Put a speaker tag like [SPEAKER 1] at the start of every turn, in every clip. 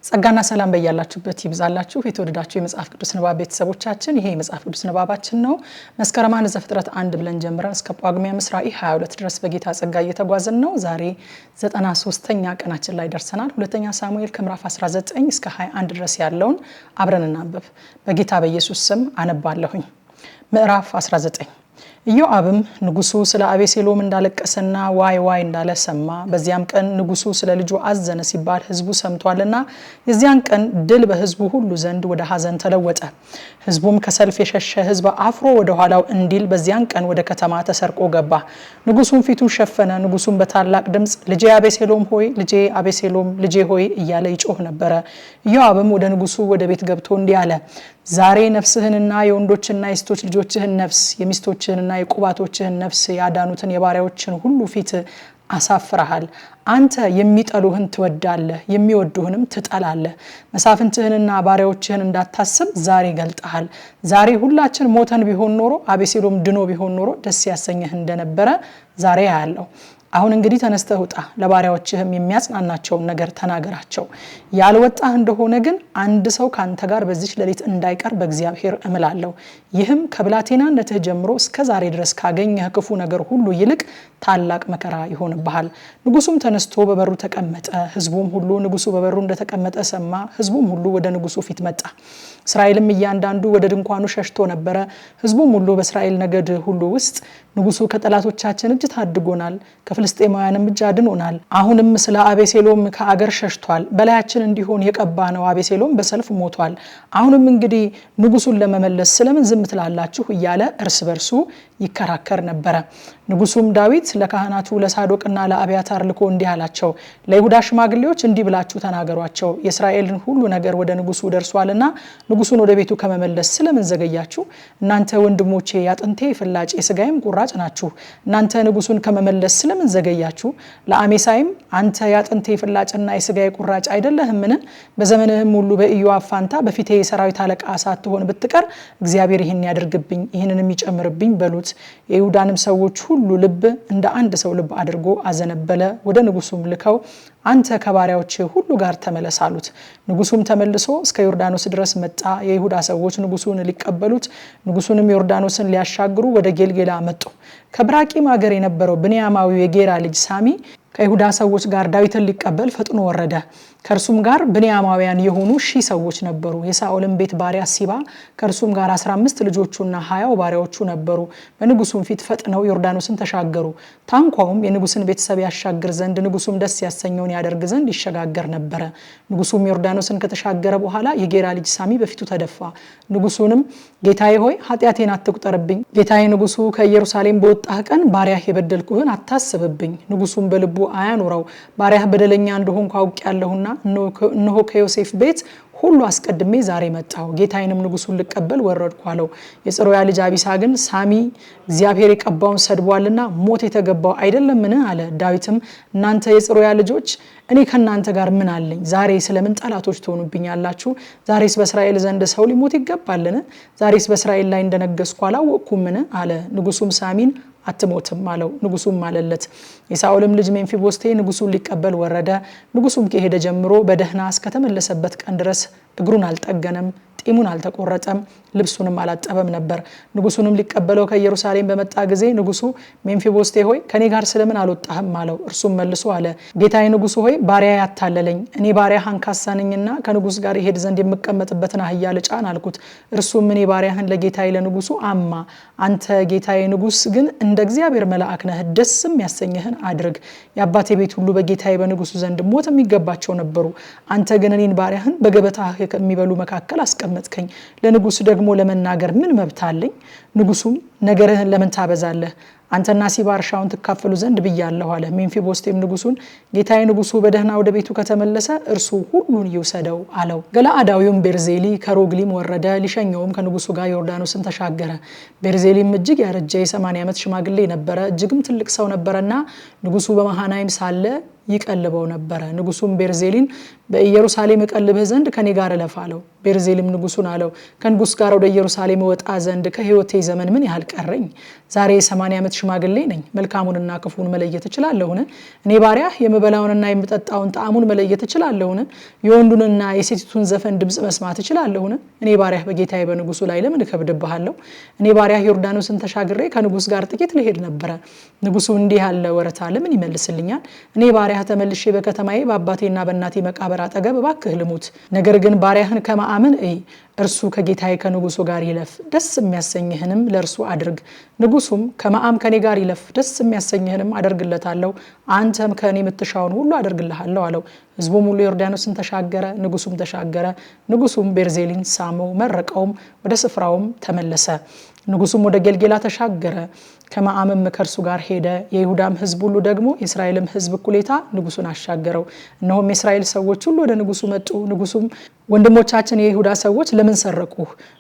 [SPEAKER 1] ጸጋና ሰላም በእያላችሁበት ይብዛላችሁ የተወደዳችሁ የመጽሐፍ ቅዱስ ንባብ ቤተሰቦቻችን ይሄ የመጽሐፍ ቅዱስ ንባባችን ነው። መስከረም 1 ዘፍጥረት 1 ብለን ጀምረን እስከ ጳጉሜ 22 ድረስ በጌታ ጸጋ እየተጓዝን ነው። ዛሬ 93ኛ ቀናችን ላይ ደርሰናል። ሁለተኛ ሳሙኤል ከምዕራፍ 19 እስከ 21 ድረስ ያለውን አብረን እናንብብ። በጌታ በኢየሱስ ስም አነባለሁኝ። ምዕራፍ 19 ኢዮአብም ንጉሱ ስለ አቤሴሎም እንዳለቀሰና ዋይ ዋይ እንዳለ ሰማ። በዚያም ቀን ንጉሱ ስለ ልጁ አዘነ ሲባል ህዝቡ ሰምቷልና የዚያን ቀን ድል በህዝቡ ሁሉ ዘንድ ወደ ሐዘን ተለወጠ። ህዝቡም ከሰልፍ የሸሸ ህዝብ አፍሮ ወደ ኋላው እንዲል በዚያን ቀን ወደ ከተማ ተሰርቆ ገባ። ንጉሱም ፊቱን ሸፈነ። ንጉሱም በታላቅ ድምጽ ልጄ አቤሴሎም ሆይ፣ ልጄ አቤሴሎም፣ ልጄ ሆይ እያለ ይጮህ ነበር። ኢዮአብም ወደ ንጉሱ ወደ ቤት ገብቶ እንዲህ አለ፣ ዛሬ ነፍስህንና የወንዶችና የሴቶች ልጆችህን ነፍስ የሚስቶችህንና የቁባቶችህን ነፍስ ያዳኑትን የባሪያዎችን ሁሉ ፊት አሳፍረሃል። አንተ የሚጠሉህን ትወዳለህ፣ የሚወዱህንም ትጠላለህ። መሳፍንትህንና ባሪያዎችህን እንዳታስብ ዛሬ ገልጠሃል። ዛሬ ሁላችን ሞተን ቢሆን ኖሮ አቤሴሎም ድኖ ቢሆን ኖሮ ደስ ያሰኘህ እንደነበረ ዛሬ ያያለው። አሁን እንግዲህ ተነስተህ ውጣ፣ ለባሪያዎችህም የሚያጽናናቸውን ነገር ተናገራቸው። ያልወጣህ እንደሆነ ግን አንድ ሰው ካንተ ጋር በዚህ ሌሊት እንዳይቀር በእግዚአብሔር እምላለሁ። ይህም ከብላቴናነትህ ጀምሮ እስከ ዛሬ ድረስ ካገኘህ ክፉ ነገር ሁሉ ይልቅ ታላቅ መከራ ይሆንብሃል። ንጉሱም ተነስቶ በበሩ ተቀመጠ። ህዝቡም ሁሉ ንጉሱ በበሩ እንደተቀመጠ ሰማ። ህዝቡም ሁሉ ወደ ንጉሱ ፊት መጣ። እስራኤልም እያንዳንዱ ወደ ድንኳኑ ሸሽቶ ነበረ። ህዝቡም ሁሉ በእስራኤል ነገድ ሁሉ ውስጥ ንጉሱ ከጠላቶቻችን እጅ ታድጎናል፣ ከፍልስጤማውያንም እጅ አድኖናል። አሁንም ስለ አቤሴሎም ከአገር ሸሽቷል። በላያችን እንዲሆን የቀባነው አቤሴሎም በሰልፍ ሞቷል። አሁንም እንግዲህ ንጉሱን ለመመለስ ስለምን ዝም ትላላችሁ እያለ እርስ በርሱ ይከራከር ነበረ። ንጉሱም ዳዊት ለካህናቱ ለሳዶቅና ለአብያታር ልኮ እንዲህ አላቸው፣ ለይሁዳ ሽማግሌዎች እንዲህ ብላችሁ ተናገሯቸው፣ የእስራኤልን ሁሉ ነገር ወደ ንጉሱ ደርሷልና ንጉሱን ወደ ቤቱ ከመመለስ ስለምን ዘገያችሁ? እናንተ ወንድሞቼ ያጥንቴ ፍላጭ የስጋዬም ቁራጭ ናችሁ። እናንተ ንጉሱን ከመመለስ ስለምን ዘገያችሁ? ለአሜሳይም አንተ ያጥንቴ ፍላጭና የስጋዬ ቁራጭ አይደለህምን? በዘመንህም ሁሉ በኢዮአብ ፋንታ በፊቴ የሰራዊት አለቃ ሳትሆን ብትቀር እግዚአብሔር ይህን ያድርግብኝ ይህንንም ይጨምርብኝ በሉት። የይሁዳንም ሰዎች ሁሉ ልብ እንደ አንድ ሰው ልብ አድርጎ አዘነበለ። ወደ ንጉሱም ልከው አንተ ከባሪያዎች ሁሉ ጋር ተመለስ አሉት። ንጉሱም ተመልሶ እስከ ዮርዳኖስ ድረስ መጣ። የይሁዳ ሰዎች ንጉሱን ሊቀበሉት ንጉሱንም ዮርዳኖስን ሊያሻግሩ ወደ ጌልጌላ መጡ። ከብራቂም ሀገር የነበረው ብንያማዊው የጌራ ልጅ ሳሚ ከይሁዳ ሰዎች ጋር ዳዊትን ሊቀበል ፈጥኖ ወረደ። ከርሱም ጋር ብንያማውያን የሆኑ 1000 ሰዎች ነበሩ። የሳኦልም ቤት ባሪያ ሲባ ከርሱም ጋር 15 ልጆቹና 20 ባሪያዎቹ ነበሩ። በንጉሱም ፊት ፈጥነው ዮርዳኖስን ተሻገሩ። ታንኳውም የንጉስን ቤተሰብ ያሻግር ዘንድ ንጉሱም ደስ ያሰኘውን ያደርግ ዘንድ ይሸጋገር ነበረ። ንጉሱም ዮርዳኖስን ከተሻገረ በኋላ የጌራ ልጅ ሳሚ በፊቱ ተደፋ። ንጉሱንም ጌታዬ ሆይ ኃጢአቴን አትቁጠርብኝ። ጌታዬ ንጉሱ ከኢየሩሳሌም በወጣህ ቀን ባሪያህ የበደልኩህን አታስብብኝ። ንጉሱም በልቡ አያኑረው፣ ባሪያህ በደለኛ እንደሆንኩ አውቄያለሁና እነሆ ከዮሴፍ ቤት ሁሉ አስቀድሜ ዛሬ መጣሁ። ጌታዬንም ንጉሱን ልቀበል ወረድኩ አለው። የጽሩያ ልጅ አቢሳ ግን ሳሚ እግዚአብሔር የቀባውን ሰድቧልና ሞት የተገባው አይደለምን አለ። ዳዊትም እናንተ የጽሩያ ልጆች እኔ ከናንተ ጋር ምን አለኝ? ዛሬ ስለምን ጠላቶች ትሆኑብኛላችሁ? ዛሬስ በእስራኤል ዘንድ ሰው ሊሞት ይገባልን? ዛሬስ በእስራኤል ላይ እንደነገስኩ አላወቅኩምን አለ። ንጉሱም ሳሚን አትሞትም አለው። ንጉሱም ማለለት። የሳኦልም ልጅ ሜምፊቦስቴ ንጉሱን ሊቀበል ወረደ። ንጉሱም ከሄደ ጀምሮ በደህና እስከተመለሰበት ቀን ድረስ እግሩን አልጠገነም፣ ጢሙን አልተቆረጠም፣ ልብሱንም አላጠበም ነበር። ንጉሱንም ሊቀበለው ከኢየሩሳሌም በመጣ ጊዜ ንጉሱ ሜምፊቦስቴ ሆይ ከኔ ጋር ስለምን አልወጣህም አለው። እርሱም መልሶ አለ፣ ጌታዬ ንጉሱ ሆይ ባሪያ ያታለለኝ፣ እኔ ባሪያ አንካሳ ነኝና ከንጉስ ጋር ይሄድ ዘንድ የምቀመጥበትን አህያ ልጫን አልኩት። እርሱም እኔ ባሪያህን ለጌታዬ ለንጉሱ አማ፣ አንተ ጌታዬ ንጉስ ግን እንደ እግዚአብሔር መልአክ ነህ፣ ደስም ያሰኘህን አድርግ። የአባቴ ቤት ሁሉ በጌታዬ በንጉሱ ዘንድ ሞት የሚገባቸው ነበሩ። አንተ ግን እኔን ባሪያህን በገበታህ ከሚበሉ መካከል አስቀመጥከኝ። ለንጉስ ደግሞ ለመናገር ምን መብት አለኝ? ንጉሱም ነገርህን ለምን ታበዛለህ? አንተና ሲባ እርሻውን ትካፈሉ ዘንድ ብያለሁ አለ። ሜምፊቦስቴም ንጉሱን ጌታዬ ንጉሱ በደህና ወደ ቤቱ ከተመለሰ እርሱ ሁሉን ይውሰደው አለው። ገለአዳዊውም ቤርዜሊ ከሮግሊም ወረደ፣ ሊሸኘውም ከንጉሱ ጋር ዮርዳኖስን ተሻገረ። ቤርዜሊም እጅግ ያረጀ የ80 ዓመት ሽማግሌ ነበረ፣ እጅግም ትልቅ ሰው ነበረና ንጉሱ በመሃናይም ሳለ ይቀልበው ነበር ንጉሱም ቤርዜሊን በኢየሩሳሌም እቀልብህ ዘንድ ከኔ ጋር እለፍ አለው ቤርዜሊም ንጉሱን አለው ከንጉስ ጋር ወደ ኢየሩሳሌም ወጣ ዘንድ ከህይወቴ ዘመን ምን ያህል ቀረኝ ዛሬ 80 ዓመት ሽማግሌ ነኝ መልካሙንና ክፉን መለየት እችላለሁን እኔ ባሪያ የምበላውንና የምጠጣውን ጣዕሙን መለየት እችላለሁን የወንዱንና የሴቲቱን ዘፈን ድምጽ መስማት እችላለሁን እኔ ባሪያ በጌታዬ በንጉሱ ላይ ለምን ከብድብሃለሁ እኔ ባሪያ ዮርዳኖስን ተሻግሬ ከንጉስ ጋር ጥቂት ልሄድ ነበር ንጉሱ እንዲህ ያለ ወረታ ለምን ይመልስልኛል እኔ ባሪያ ተመልሼ በከተማዬ በአባቴና በእናቴ መቃብር አጠገብ ባክህ ልሙት ነገር ግን ባሪያህን ከመአመን እርሱ ከጌታዬ ከንጉሱ ጋር ይለፍ ደስ የሚያሰኝህንም ለርሱ አድርግ ንጉሱም ከመአም ከኔ ጋር ይለፍ ደስ የሚያሰኝህንም አደርግለታለሁ አንተም ከኔ የምትሻውን ሁሉ አደርግልሃለሁ አለው ህዝቡም ሁሉ ዮርዳኖስን ተሻገረ ንጉሱም ተሻገረ ንጉሱም ቤርዜሊን ሳመው መረቀውም ወደ ስፍራውም ተመለሰ ንጉሱም ወደ ጌልጌላ ተሻገረ ከመአምም ከርሱ ጋር ሄደ የይሁዳም ህዝብ ሁሉ ደግሞ የእስራኤልም ህዝብ ኩሌታ ንጉሱን አሻገረው እነሆም የእስራኤል ሰዎች ሁሉ ወደ ንጉሱ መጡ ንጉሱም ወንድሞቻችን የይሁዳ ሰዎች ለምን ሰረቁ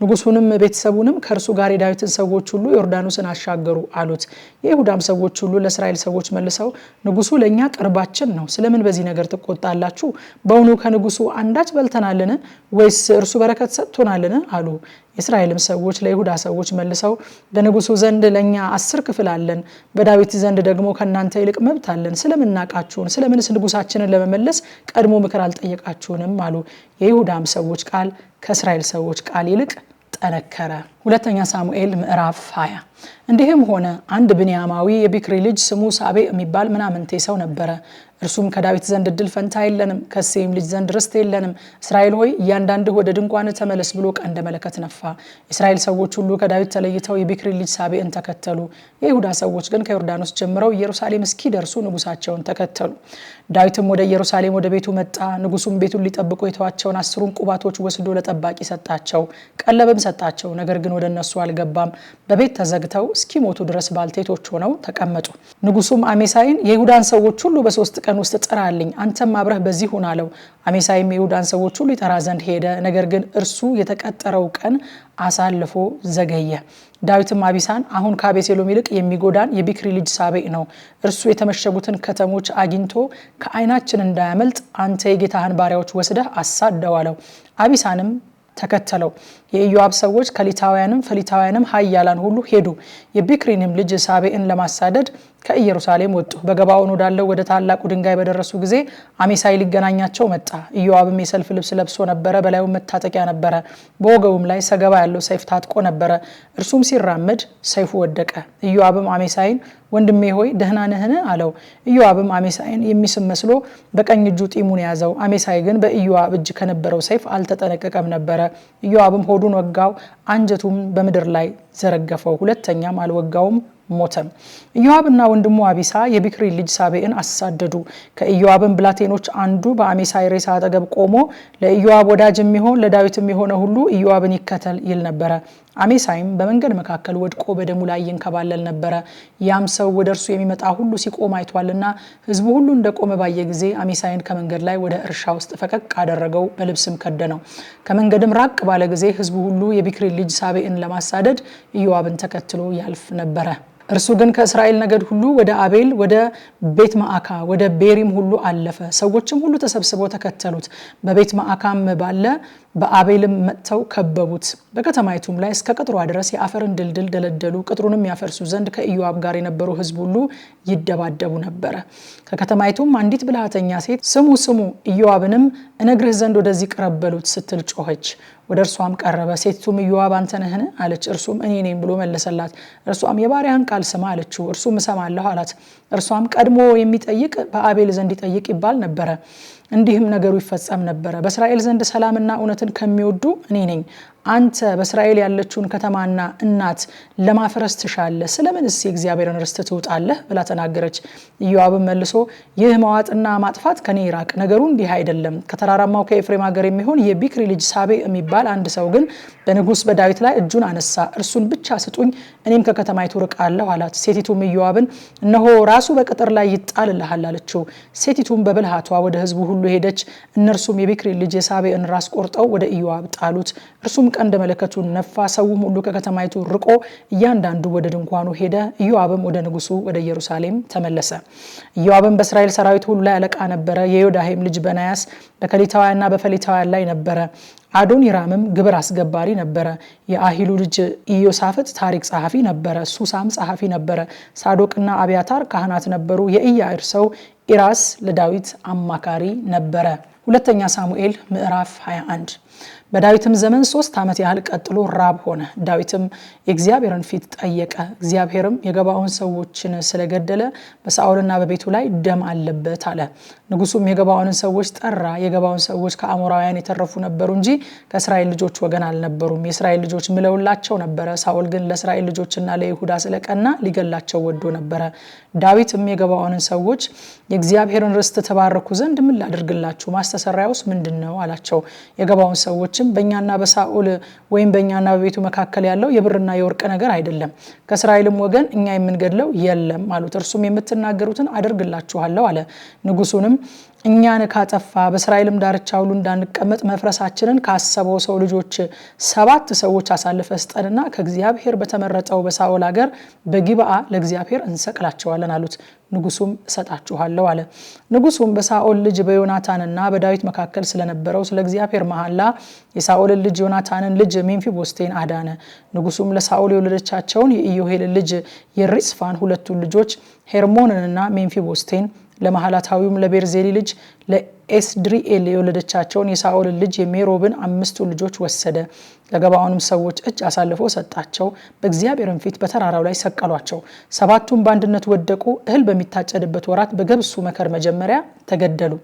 [SPEAKER 1] ንጉሱንም ቤተሰቡንም ከርሱ ጋር የዳዊትን ሰዎች ሁሉ ዮርዳኖስን አሻገሩ አሉት የይሁዳም ሰዎች ሁሉ ለእስራኤል ሰዎች መልሰው ንጉሱ ለኛ ቅርባችን ነው ስለምን በዚህ ነገር ተቆጣላችሁ በእውኑ ከንጉሱ አንዳች በልተናልን ወይስ እርሱ በረከት ሰጥቶናልን አሉ የእስራኤልም ሰዎች ለይሁዳ ሰዎች መልሰው በንጉሱ ዘንድ ለኛ 10 ክፍል አለን በዳዊት ዘንድ ደግሞ ከናንተ ይልቅ መብት አለን ስለምናቃችሁን ስለምንስ ንጉሳችንን ለመመለስ ቀድሞ ምክር አልጠየቃችሁንም አሉ የይሁዳም ሰዎች ቃል ከእስራኤል ሰዎች ቃል ይልቅ ጠነከረ ሁለተኛ ሳሙኤል ምዕራፍ 20 እንዲህም ሆነ አንድ ብንያማዊ የቢክሪ ልጅ ስሙ ሳቤ የሚባል ምናምንቴ ሰው ነበረ እርሱም ከዳዊት ዘንድ እድል ፈንታ የለንም ከሴም ልጅ ዘንድ ርስት የለንም እስራኤል ሆይ እያንዳንዱ ወደ ድንኳን ተመለስ ብሎ ቀንደ መለከት ነፋ እስራኤል ሰዎች ሁሉ ከዳዊት ተለይተው የቢክሪ ልጅ ሳቤን ተከተሉ የይሁዳ ሰዎች ግን ከዮርዳኖስ ጀምረው ኢየሩሳሌም እስኪደርሱ ንጉሳቸውን ተከተሉ ዳዊትም ወደ ኢየሩሳሌም ወደ ቤቱ መጣ ንጉሱም ቤቱን ሊጠብቁ የተዋቸውን 10 ቁባቶች ወስዶ ለጠባቂ ሰጣቸው ቀለብም ሰጣቸው ነገር ግን ወደነሱ አልገባም በቤት ተዘግተው እስኪሞቱ ድረስ ባልቴቶች ሆነው ተቀመጡ ንጉሱም አሜሳይን የይሁዳን ሰዎች ሁሉ በ3 ቀን ውስጥ ጥራልኝ አንተም አብረህ በዚህ ሆነ አለው አሜሳይም የይሁዳን ሰዎች ሁሉ ይጠራ ዘንድ ሄደ ነገር ግን እርሱ የተቀጠረው ቀን አሳልፎ ዘገየ ዳዊትም አቢሳን አሁን ከአቤሴሎም ይልቅ የሚጎዳን የቢክሪ ልጅ ሳቤ ነው እርሱ የተመሸጉትን ከተሞች አግኝቶ ከዓይናችን እንዳያመልጥ አንተ የጌታህን ባሪያዎች ወስደህ አሳደው አለው አቢሳንም ተከተለው የኢዮአብ ሰዎች ከሊታውያንም ፈሊታውያንም ኃያላን ሁሉ ሄዱ የቢክሪንም ልጅ ሳቤን ለማሳደድ ከኢየሩሳሌም ወጡ በገባውን ወዳለው ወደ ታላቁ ድንጋይ በደረሱ ጊዜ አሜሳይ ሊገናኛቸው መጣ ኢዮአብም የሰልፍ ልብስ ለብሶ ነበር በላዩ መታጠቂያ ነበር በወገቡም ላይ ሰገባ ያለው ሰይፍ ታጥቆ ነበር እርሱም ሲራመድ ሰይፉ ወደቀ ኢዮአብም አሜሳይን ወንድሜ ሆይ ደህና ነህን አለው ኢዮአብም አሜሳይን የሚስም መስሎ በቀኝ እጁ ጢሙን ያዘው አሜሳይ ግን በኢዮአብ እጅ ከነበረው ሰይፍ አልተጠነቀቀም ነበር ኢዮአብም ሆዱን ወጋው አንጀቱም በምድር ላይ ዘረገፈው ሁለተኛም አልወጋውም ሞተም ኢዮአብና ወንድሙ አቢሳ የቢክሪ ልጅ ሳቤን አሳደዱ ከኢዮአብም ብላቴኖች አንዱ በአሜሳይ ሬሳ አጠገብ ቆሞ ለኢዮአብ ወዳጅ የሚሆን ለዳዊት የሚሆነ ሁሉ ኢዮአብን ይከተል ይል ነበር አሜሳይም በመንገድ መካከል ወድቆ በደሙ ላይ ይንከባለል ነበር ያም ሰው ወደርሱ የሚመጣ ሁሉ ሲቆም አይቷልና ህዝቡ ሁሉ እንደቆመ ባየ ጊዜ አሜሳይን ከመንገድ ላይ ወደ እርሻ ውስጥ ፈቀቅ አደረገው በልብስም ከደነው ከመንገድም ራቅ ባለ ጊዜ ህዝቡ ሁሉ የቢክሪ ልጅ ሳቤን ለማሳደድ ኢዮአብን ተከትሎ ያልፍ ነበር እርሱ ግን ከእስራኤል ነገድ ሁሉ ወደ አቤል ወደ ቤት ማአካ ወደ ቤሪም ሁሉ አለፈ ሰዎችም ሁሉ ተሰብስበው ተከተሉት በቤት ማአካም ባለ በአቤልም መጥተው ከበቡት በከተማይቱም ላይ እስከ ቅጥሯ ድረስ የአፈርን ድልድል ደለደሉ ቅጥሩንም ያፈርሱ ዘንድ ከኢዮአብ ጋር የነበሩ ህዝብ ሁሉ ይደባደቡ ነበር ከከተማይቱም አንዲት ብልሃተኛ ሴት ስሙ ኢዮአብንም እነግርህ ዘንድ ወደዚህ ቀረበሉት ስትል ጮኸች ወደ እርሷም ቀረበ ሴቲቱም ኢዮአብ አንተ ነህን አለች እርሱም እኔ ነኝ ብሎ መለሰላት እርሷም የባሪያህን ቃል ስማ አለችው እርሱም እሰማለሁ አላት እርሷም ቀድሞ የሚጠይቅ በአቤል ዘንድ ይጠይቅ ይባል ነበር እንዲህም ነገሩ ይፈጸም ነበር በእስራኤል ዘንድ ሰላምና እውነትን ከሚወዱ እኔ ነኝ አንተ በእስራኤል ያለችውን ከተማና እናት ለማፍረስ ትሻለህ ስለምንስ የእግዚአብሔርን ርስት ትውጣለህ ብላ ተናገረች ኢዮአብም መልሶ ይህ መዋጥና ማጥፋት ከኔ ይራቅ ነገሩ እንዲህ አይደለም ከተራራማው ከኤፍሬም ሀገር የሚሆን የቢክሪ ልጅ ሳቤ የሚባል አንድ ሰው ግን በንጉስ በዳዊት ላይ እጁን አነሳ እርሱን ብቻ ስጡኝ እኔም ከከተማይቱ ርቃለሁ አላት ሴቲቱም ኢዮአብን እነሆ ራሱ በቅጥር ላይ ይጣልልሃል አለችው ሴቲቱም በብልሃቷ ወደ ህዝቡ ሁሉ ሁሉ ሄደች። እነርሱም የቢክሪ ልጅ የሳቤዕን ራስ ቆርጠው ወደ ኢዮአብ ጣሉት። እርሱም ቀንደ መለከቱን ነፋ። ሰውም ሁሉ ከከተማይቱ ርቆ እያንዳንዱ ወደ ድንኳኑ ሄደ። ኢዮአብም ወደ ንጉሱ ወደ ኢየሩሳሌም ተመለሰ። ኢዮአብም በእስራኤል ሰራዊት ሁሉ ላይ አለቃ ነበረ። የዮዳሄም ልጅ በናያስ በከሊታውያንና በፈሊታውያን ላይ ነበረ። አዶኒራምም ግብር አስገባሪ ነበረ። የአሂሉ ልጅ ኢዮሳፍጥ ታሪክ ጸሐፊ ነበረ። ሱሳም ጸሐፊ ነበረ። ሳዶቅና አብያታር ካህናት ነበሩ። የኢያዕር ሰው ኢራስ ለዳዊት አማካሪ ነበረ። ሁለተኛ ሳሙኤል ምዕራፍ 21። በዳዊትም ዘመን 3 ዓመት ያህል ቀጥሎ ራብ ሆነ። ዳዊትም የእግዚአብሔርን ፊት ጠየቀ። እግዚአብሔርም የገባዖን ሰዎችን ስለገደለ በሳኦልና በቤቱ ላይ ደም አለበት አለ። ንጉሱም የገባዖንን ሰዎች ጠራ። የገባዖን ሰዎች ከአሞራውያን የተረፉ ነበሩ እንጂ ከእስራኤል ልጆች ወገን አልነበሩም። የእስራኤል ልጆች ምለውላቸው ነበረ። ሳኦል ግን ለእስራኤል ልጆችና ለይሁዳ ስለቀና ሊገላቸው ወዶ ነበረ። ዳዊትም የገባዖንን ሰዎች የእግዚአብሔርን ርስት ተባረኩ ዘንድ ምን ላድርግላችሁ? ማስተሰሪያውስ ምንድነው አላቸው። የገባዖን ሰዎችም በእኛና በሳኦል ወይም በእኛና በቤቱ መካከል ያለው የብርና የወርቅ ነገር አይደለም፣ ከእስራኤልም ወገን እኛ የምንገድለው የለም አሉት። እርሱም የምትናገሩትን አደርግላችኋለሁ አለ። ንጉሱንም እኛን ካጠፋ በእስራኤልም ዳርቻ ሁሉ እንዳንቀመጥ መፍረሳችንን ካሰበው ሰው ልጆች 7 ሰዎች አሳልፈ ስጠንና ከእግዚአብሔር በተመረጠው በሳኦል ሀገር በጊብዓ ለእግዚአብሔር እንሰቅላቸዋለን አሉት። ንጉሱም እሰጣችኋለሁ አለ። ንጉሱም በሳኦል ልጅ በዮናታንና በዳዊት መካከል ስለነበረው ስለ እግዚአብሔር መሐላ የሳኦልን ልጅ ዮናታንን ልጅ ሜምፊቦስቴን አዳነ። ንጉሱም ለሳኦል የወለደቻቸውን የኢዮሄልን ልጅ የሪጽፋን ሁለቱን ልጆች ሄርሞንንና ሜምፊቦስቴን ለማህላታዊውም ለቤርዜሊ ልጅ ለኤስድሪኤል የወለደቻቸውን የሳኦልን ልጅ የሜሮብን 5 ልጆች ወሰደ። ለገባዖንም ሰዎች እጅ አሳልፎ ሰጣቸው። በእግዚአብሔርም ፊት በተራራው ላይ ሰቀሏቸው። 7ቱም በአንድነት ወደቁ። እህል በሚታጨድበት ወራት በገብሱ መከር መጀመሪያ ተገደሉ።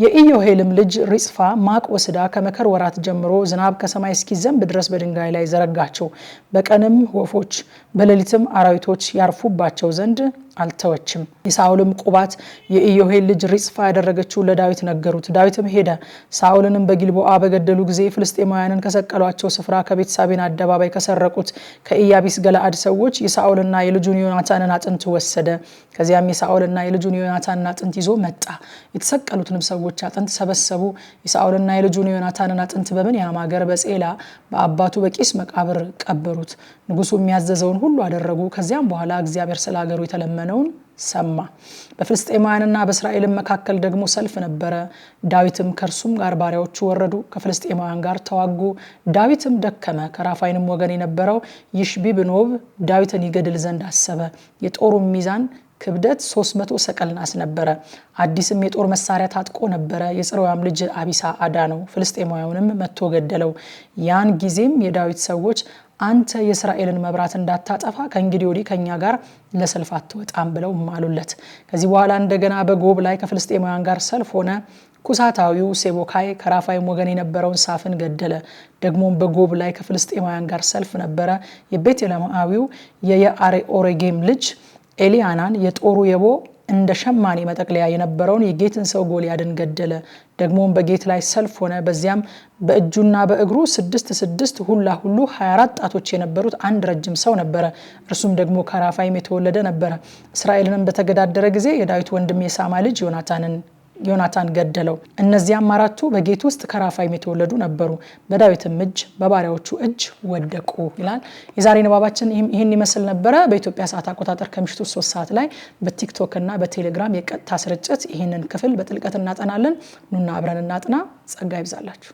[SPEAKER 1] የኢዮሄልም ልጅ ሪጽፋ ማቅ ወስዳ ከመከር ወራት ጀምሮ ዝናብ ከሰማይ እስኪዘንብ ድረስ በድንጋይ ላይ ዘረጋቸው። በቀንም ወፎች በሌሊትም አራዊቶች ያርፉባቸው ዘንድ አልተወችም። የሳኦልም ቁባት የኢዮሄል ልጅ ሪጽፋ ያደረገችው ለዳዊት ነገሩት። ዳዊትም ሄደ። ሳኦልንም በጊልቦአ በገደሉ ጊዜ ፍልስጤማውያንን ከሰቀሏቸው ስፍራ ከቤትሳቤን አደባባይ ከሰረቁት ከኢያቢስ ገለአድ ሰዎች የሳኦልና የልጁን ዮናታንን አጥንት ወሰደ። ከዚያም የሳኦልና የልጁን ዮናታንን አጥንት ይዞ መጣ። የተሰቀሉትንም ሰዎች አጥንት ሰበሰቡ። የሳኦልና የልጁን ዮናታንን አጥንት በብንያም ሀገር በጼላ በአባቱ በቂስ መቃብር ቀበሩት። ንጉሱ የሚያዘዘውን ሁሉ አደረጉ። ከዚያም በኋላ እግዚአብሔር ስለ ሀገሩ የተለመነውን ሰማ። በፍልስጤማውያንና በእስራኤል መካከል ደግሞ ሰልፍ ነበረ። ዳዊትም ከእርሱም ጋር ባሪያዎቹ ወረዱ፣ ከፍልስጤማውያን ጋር ተዋጉ። ዳዊትም ደከመ። ከራፋይንም ወገን የነበረው ይሽቢብኖብ ዳዊትን ይገድል ዘንድ አሰበ። የጦሩም ሚዛን ክብደት 300 ሰቀል ናስ ነበረ። አዲስም የጦር መሳሪያ ታጥቆ ነበረ። የጽሩያም ልጅ አቢሳ አዳነው፣ ፍልስጤማውያንም መጥቶ ገደለው። ያን ጊዜም የዳዊት ሰዎች አንተ የእስራኤልን መብራት እንዳታጠፋ ከእንግዲህ ወዲህ ከኛ ጋር ለሰልፍ አትወጣም ብለው ማሉለት። ከዚህ በኋላ እንደገና በጎብ ላይ ከፍልስጤማውያን ጋር ሰልፍ ሆነ። ኩሳታዊው ሴቦካይ ከራፋይም ወገን የነበረውን ሳፍን ገደለ። ደግሞም በጎብ ላይ ከፍልስጤማውያን ጋር ሰልፍ ነበረ። የቤትለማዊው የየአሬኦሬጌም ልጅ ኤሊያናን የጦሩ የቦ እንደ ሸማኔ መጠቅለያ የነበረውን የጌትን ሰው ጎልያድን ገደለ። ደግሞም በጌት ላይ ሰልፍ ሆነ። በዚያም በእጁና በእግሩ 6 ሁላ ሁሉ 24 ጣቶች የነበሩት አንድ ረጅም ሰው ነበረ። እርሱም ደግሞ ከራፋይም የተወለደ ነበረ። እስራኤልንም በተገዳደረ ጊዜ የዳዊት ወንድም የሳማ ልጅ ዮናታን ገደለው። እነዚያም 4ቱ በጌት ውስጥ ከራፋይም የተወለዱ ነበሩ። በዳዊትም እጅ በባሪያዎቹ እጅ ወደቁ ይላል። የዛሬ ንባባችን ይህን ይመስል ነበረ። በኢትዮጵያ ሰዓት አቆጣጠር ከምሽቱ 3 ሰዓት ላይ በቲክቶክ እና በቴሌግራም የቀጥታ ስርጭት ይህንን ክፍል በጥልቀት እናጠናለን። ኑና አብረን እናጥና። ጸጋ ይብዛላችሁ።